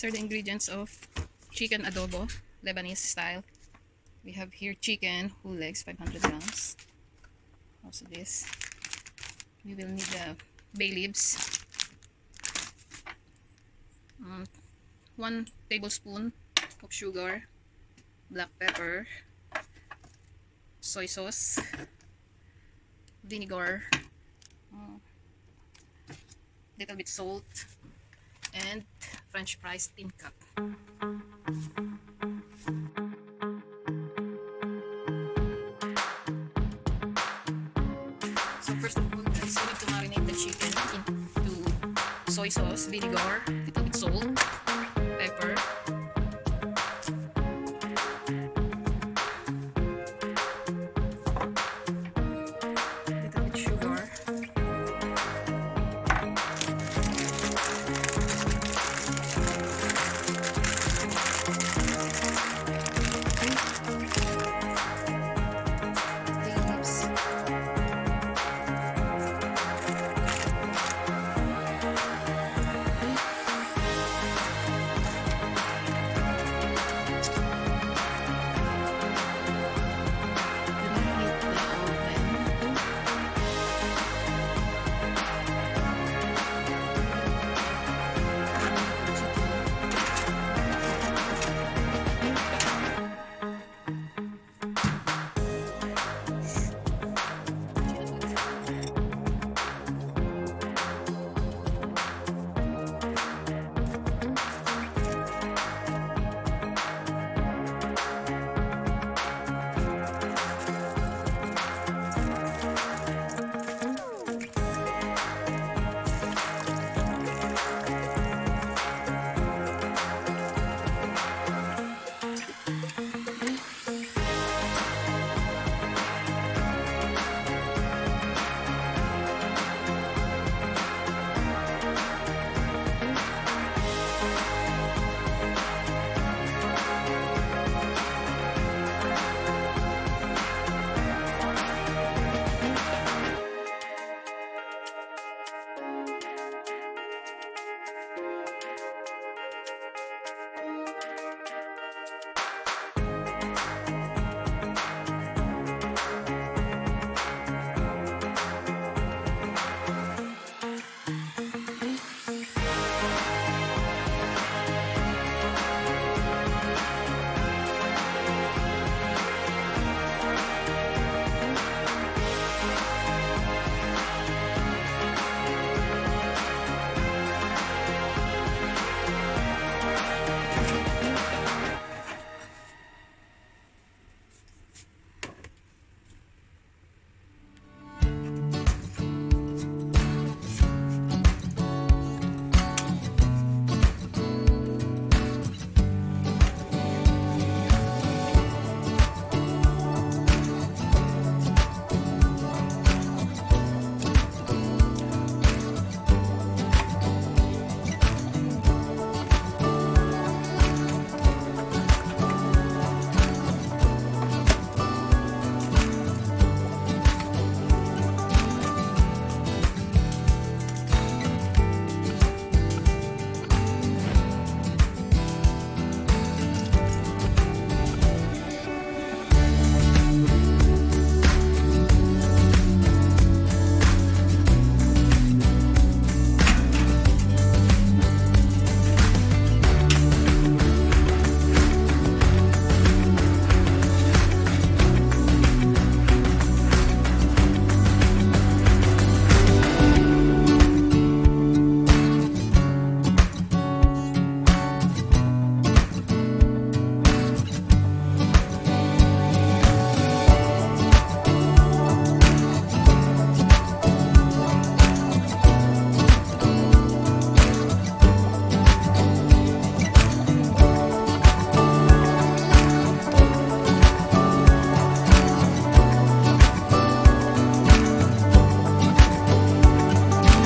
These are the ingredients of chicken adobo, Lebanese style. We have here chicken, whole legs, 500 grams. Also this. We will need the bay leaves. 1 tablespoon of sugar, black pepper, soy sauce, vinegar, little bit salt, and French fries tin cup. So first of all, guys, we need to marinate the chicken into soy sauce, vinegar, little bit salt, pepper,